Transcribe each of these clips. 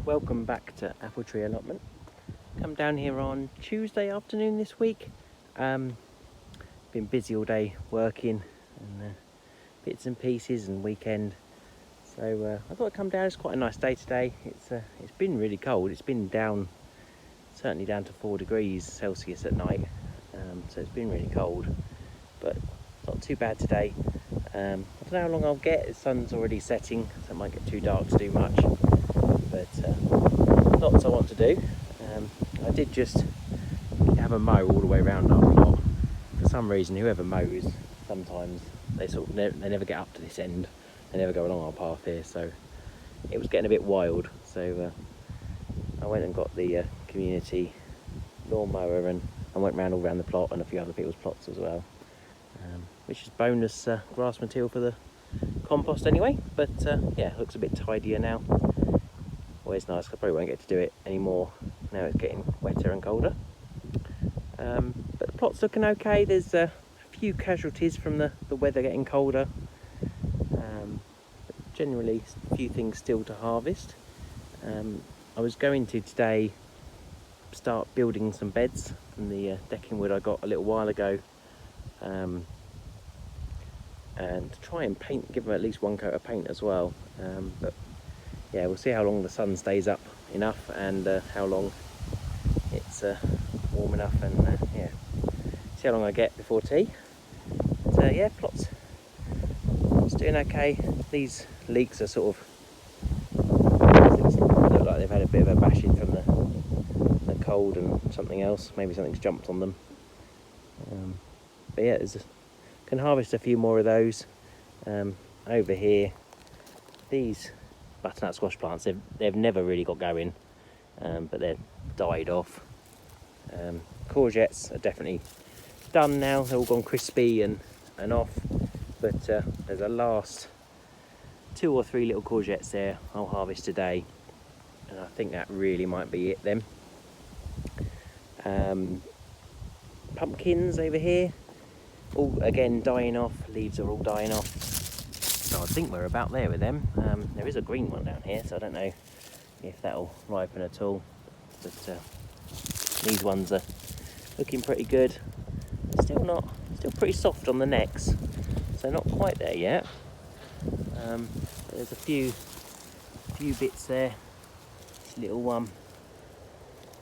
welcome back to Apple Tree Allotment. Come down here on Tuesday afternoon this week. Been busy all day working and bits and pieces and weekend. So I thought I'd come down. It's quite a nice day today. It's been really cold. It's been down, certainly down to 4 degrees Celsius at night. So it's been really cold, but not too bad today. I don't know how long I'll get. The sun's already setting, so it might get too dark to do much. But lots I want to do. I did just have a mow all the way around our plot. For some reason, whoever mows, sometimes they they never get up to this end. They never go along our path here, so it was getting a bit wild. So I went and got the community lawnmower and I went round all around the plot and a few other people's plots as well. Which is bonus grass material for the compost anyway. But yeah, it looks a bit tidier now. Always nice. I probably won't get to do it anymore. Now it's getting wetter and colder. But the plot's looking okay. There's a few casualties from the weather getting colder. But generally, a few things still to harvest. I was going to today start building some beds from the decking wood I got a little while ago. And try and paint, give them at least one coat of paint as well. But yeah, we'll see how long the sun stays up enough and how long it's warm enough, and yeah, see how long I get before tea. But yeah, plot's doing okay. These leeks are sort of look like they've had a bit of a bashing from the cold and something else. Maybe something's jumped on them. But yeah, can harvest a few more of those. Over here, these butternut squash plants, they've never really got going, but they're died off. Courgettes are definitely done now. They're all gone crispy and off, but there's a last 2 or 3 little courgettes there I'll harvest today, and I think that really might be it then. Pumpkins over here, all again dying off. Leaves are all dying off, so I think we're about there with them. There is a green one down here, so I don't know if that'll ripen at all, but these ones are looking pretty good. Still pretty soft on the necks, so not quite there yet. There's a few bits there. This little one,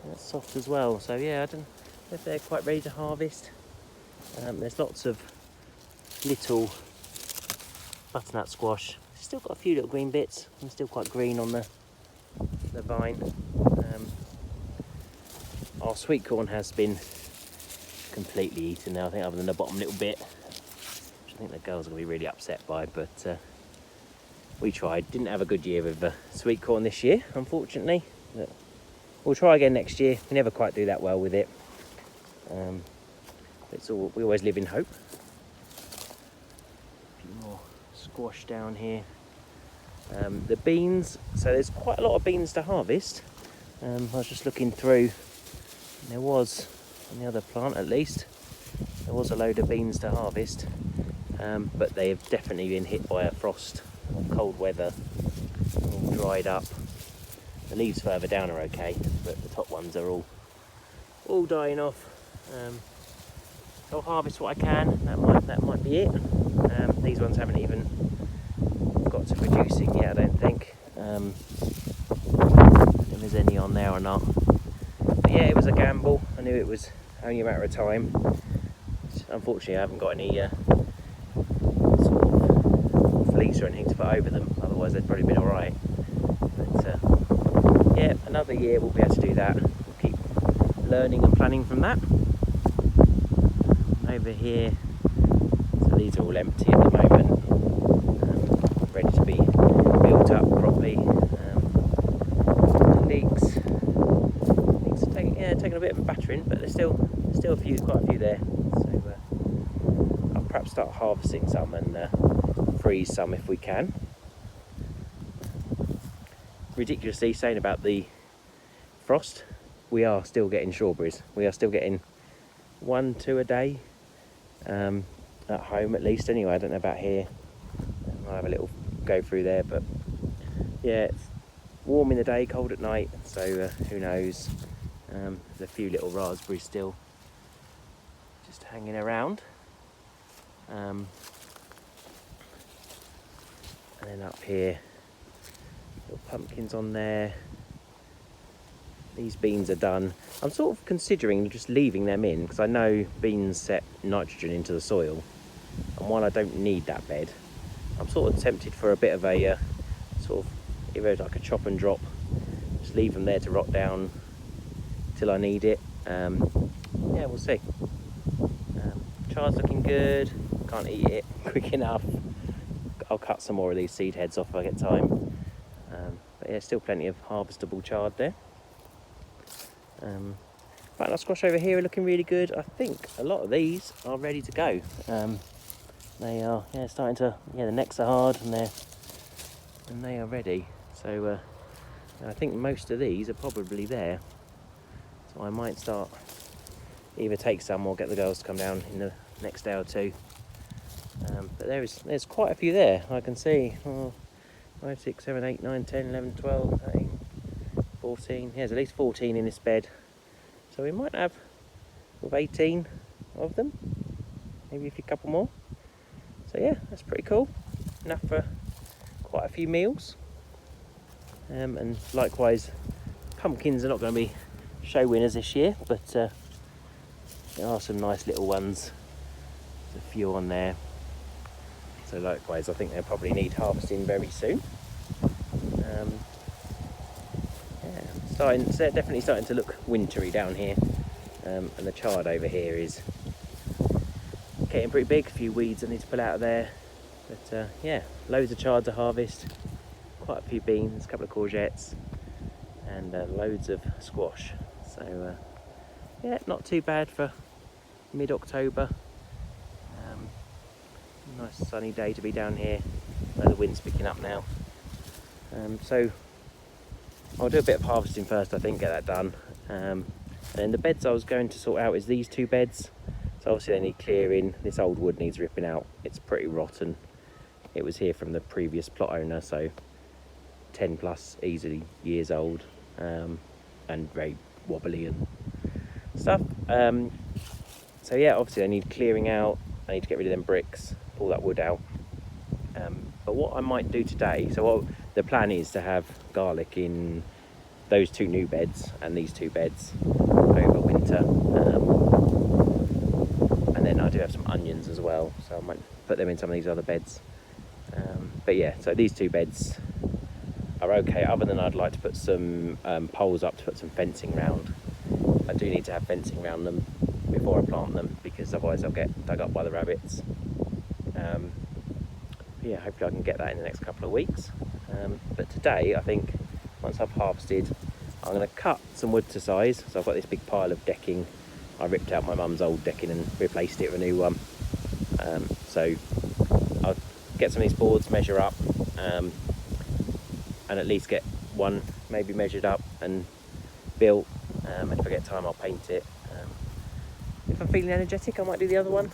that's soft as well, so yeah, I don't know if they're quite ready to harvest. There's lots of little butternut squash. Still got a few little green bits and still quite green on the vine. Our sweet corn has been completely eaten now, I think, other than the bottom little bit, which I think the girls are going to be really upset by, but we tried. Didn't have a good year with sweet corn this year, unfortunately. But we'll try again next year. We never quite do that well with it. We always live in hope. A few more squash down here. The beans, so there's quite a lot of beans to harvest. I was just looking through, and there was, on the other plant at least, there was a load of beans to harvest, but they have definitely been hit by a frost or cold weather, all dried up. The leaves further down are okay, but the top ones are all dying off. I'll harvest what I can. That might be it. These ones haven't even got to producing yet, I don't think. I don't know if there's any on there or not. But yeah, it was a gamble. I knew it was only a matter of time. Unfortunately, I haven't got any sort of fleece or anything to put over them. Otherwise, they'd probably been all right. But yeah, another year we'll be able to do that. We'll keep learning and planning from that. Over here, so these are all empty at the moment, ready to be built up properly. The leeks are taking a bit of a battering, but there's still quite a few there. So I'll perhaps start harvesting some and freeze some if we can. Ridiculously, saying about the frost, we are still getting strawberries. We are still getting 1-2 a day. At home at least anyway. I don't know about here. I'll have a little go through there, but yeah, warm in the day, cold at night, so who knows. There's a few little raspberries still just hanging around. And then up here, little pumpkins on there. These beans are done. I'm sort of considering just leaving them in because I know beans set nitrogen into the soil, and while I don't need that bed, I'm sort of tempted for a bit of a sort of either like a chop and drop, just leave them there to rot down till I need it. Yeah, we'll see. Chard's looking good. Can't eat it quick enough. I'll cut some more of these seed heads off if I get time. But yeah, still plenty of harvestable chard there. Butternut squash over here are looking really good. I think a lot of these are ready to go. They are, yeah, starting to, yeah, the necks are hard and they are ready. So I think most of these are probably there. So I might start, either take some or get the girls to come down in the next day or two. But there's quite a few there. I can see 5, 6, 7, 8, 9, 10, 11, 12, 13, 14. There's at least 14 in this bed. So we might have 18 of them, maybe a couple more. So yeah, that's pretty cool. Enough for quite a few meals. And likewise, pumpkins are not going to be show winners this year, but there are some nice little ones. There's a few on there. So likewise, I think they'll probably need harvesting very soon. Yeah, definitely starting to look wintry down here. And the chard over here is getting pretty big. A few weeds I need to pull out of there. But yeah, loads of chard to harvest. Quite a few beans, a couple of courgettes, and loads of squash. So yeah, not too bad for mid-October. Nice sunny day to be down here. The wind's picking up now. So I'll do a bit of harvesting first, I think, get that done. And then the beds I was going to sort out is these two beds. So obviously they need clearing. This old wood needs ripping out. It's pretty rotten. It was here from the previous plot owner, so 10 plus easily years old, and very wobbly and stuff. So yeah, obviously they need clearing out. I need to get rid of them bricks, pull that wood out. But what I might do today, so the plan is to have garlic in those two new beds and these two beds over winter. And then I do have some onions as well, so I might put them in some of these other beds. But yeah, so these two beds are okay, other than I'd like to put some poles up to put some fencing round. I do need to have fencing around them before I plant them, because otherwise they'll get dug up by the rabbits. Yeah, hopefully I can get that in the next couple of weeks. But today, I think, once I've harvested, I'm going to cut some wood to size. So I've got this big pile of decking. I ripped out my mum's old decking and replaced it with a new one. So I'll get some of these boards, measure up, and at least get one maybe measured up and built. And if I get time, I'll paint it. If I'm feeling energetic, I might do the other one.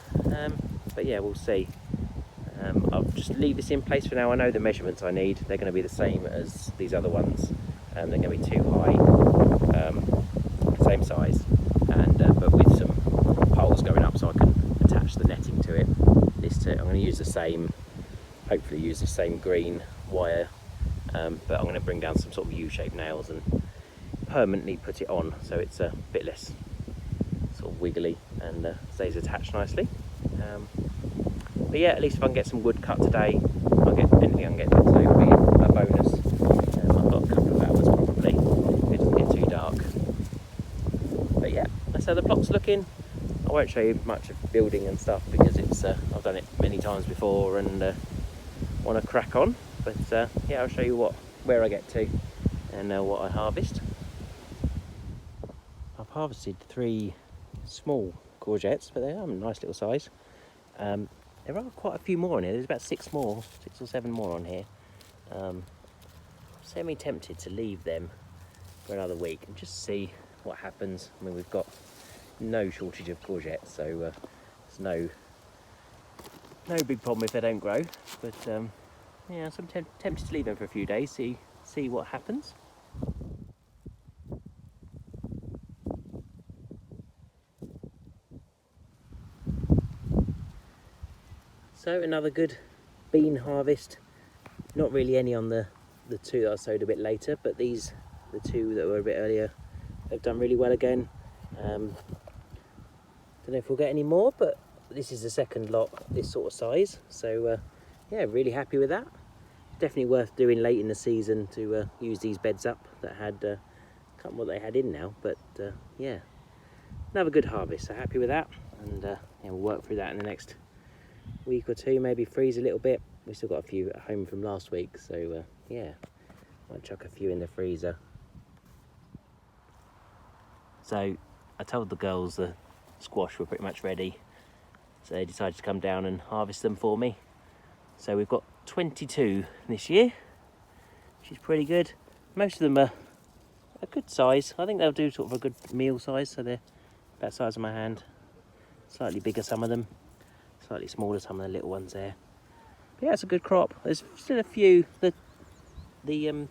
But yeah, we'll see. I'll just leave this in place for now. I know the measurements I need. They're going to be the same as these other ones. They're going to be too high, same size, and but with some poles going up so I can attach the netting to it. I'm going to use the same, hopefully use the same green wire, but I'm going to bring down some sort of U-shaped nails and permanently put it on so it's a bit less sort of wiggly and stays attached nicely. But yeah, at least if I can get some wood cut today, I'll get anything I can get done today will be a bonus. I've got a couple of hours probably, if it doesn't get too dark. But yeah, that's how the plot's looking. I won't show you much of building and stuff because it's I've done it many times before and want to crack on. But yeah, I'll show you where I get to and what I harvest. I've harvested 3 small courgettes, but they are a nice little size. There are quite a few more on here. There's about 6 or 7 more on here. I'm semi-tempted to leave them for another week and just see what happens. I mean, we've got no shortage of courgettes, so there's no big problem if they don't grow. But yeah, so I'm tempted to leave them for a few days, see what happens. So another good bean harvest. Not really any on the two that I sowed a bit later, but these, the two that were a bit earlier, have done really well again. Don't know if we'll get any more, but this is the second lot this sort of size. So yeah, really happy with that. Definitely worth doing late in the season to use these beds up that had, can't remember what they had in now, but yeah, another good harvest. So happy with that, and yeah, we'll work through that in the next week or two, maybe freeze a little bit. We still got a few at home from last week, so yeah, might chuck a few in the freezer. So I told the girls the squash were pretty much ready, so they decided to come down and harvest them for me. So we've got 22 this year, which is pretty good. Most of them are a good size. I think they'll do sort of a good meal size, so they're about the size of my hand. Slightly bigger some of them, slightly smaller some of the little ones there. But yeah, it's a good crop. There's still a few, the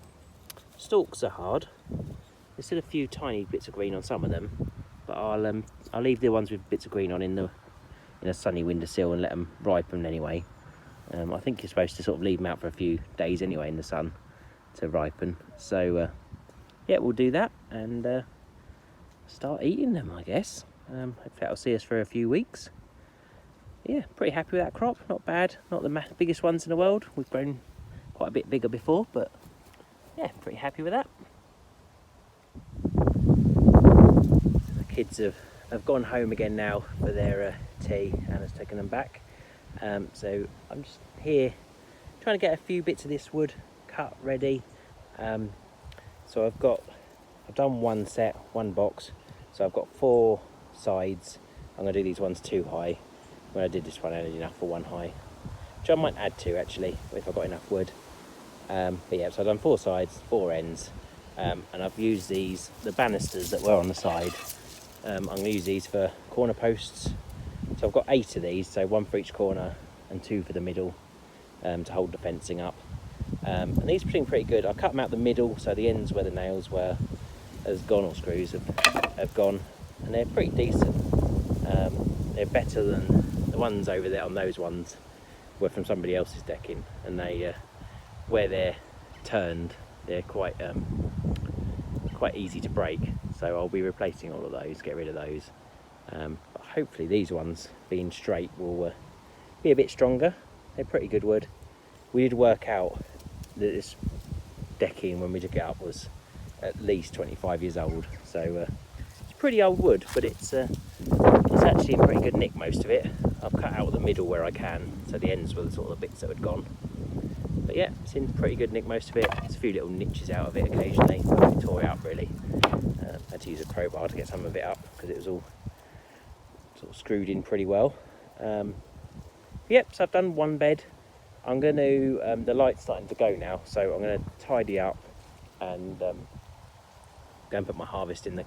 stalks are hard. There's still a few tiny bits of green on some of them, but I'll leave the ones with bits of green on in a sunny windowsill and let them ripen anyway. I think you're supposed to sort of leave them out for a few days anyway in the sun to ripen. So yeah, we'll do that and start eating them, I guess. Hopefully that'll see us for a few weeks. Yeah, pretty happy with that crop. Not bad. Not the biggest ones in the world. We've grown quite a bit bigger before, but yeah, pretty happy with that. The kids have gone home again now for their tea. Anna's taken them back. So I'm just here trying to get a few bits of this wood cut ready. So I've done one set, one box. So I've got 4 sides. I'm going to do these ones 2 high. When I did this one, I had enough for 1 high, which I might add to actually if I've got enough wood. But yeah, so I've done 4 sides, 4 ends, and I've used the banisters that were on the side. I'm going to use these for corner posts. So I've got 8 of these, so 1 for each corner and 2 for the middle, to hold the fencing up. And these are pretty good. I cut them out the middle, so the ends where the nails were has gone, or screws have gone, and they're pretty decent. They're better than the ones over there. On those ones were from somebody else's decking, and they where they're turned, they're quite easy to break. So I'll be replacing all of those, get rid of those. But hopefully these ones, being straight, will be a bit stronger. They're pretty good wood. We did work out that this decking, when we took it up, was at least 25 years old. So it's pretty old wood, but it's actually in pretty good nick, most of it. I've cut out the middle where I can, so the ends were the sort of the bits that had gone. But yeah, it's in pretty good nick, most of it. There's a few little niches out of it occasionally. I tore it up really. I had to use a crowbar to get some of it up because it was all sort of screwed in pretty well. Yep, so I've done 1 bed. I'm going to, the light's starting to go now, so I'm going to tidy up and go and put my harvest in the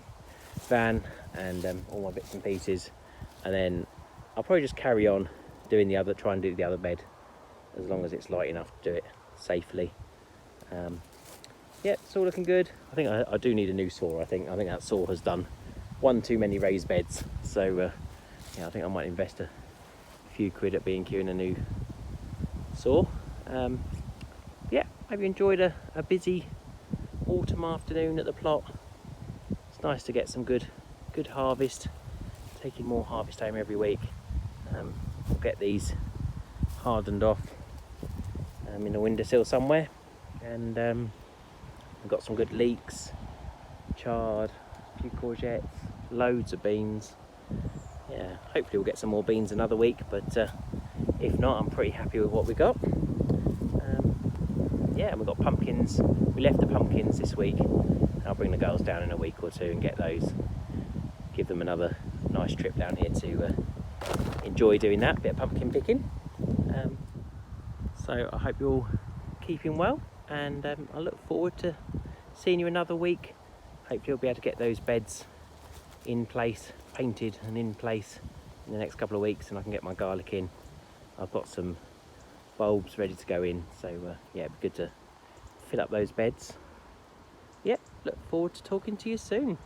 van and all my bits and pieces, and then I'll probably just carry on doing try and do the other bed as long as it's light enough to do it safely. Yeah, it's all looking good. I think I do need a new saw. I think that saw has done 1 too many raised beds, so yeah, I think I might invest a few quid at B&Q in a new saw. Yeah, hope you enjoyed a busy autumn afternoon at the plot. It's nice to get some good harvest. Taking more harvest home every week. We'll get these hardened off in the windowsill somewhere, and we've got some good leeks, chard, a few courgettes, loads of beans. Yeah, hopefully we'll get some more beans another week, but if not, I'm pretty happy with what we got. Yeah, and we've got pumpkins. We left the pumpkins this week. I'll bring the girls down in a week or 2 and get those. Give them another nice trip down here to enjoy doing that, bit of pumpkin picking. So I hope you're all keeping well, and I look forward to seeing you another week. Hopefully you'll be able to get those beds in place, painted and in place in the next couple of weeks, and I can get my garlic in. I've got some bulbs ready to go in, so yeah, it'd be good to fill up those beds. Yep, look forward to talking to you soon.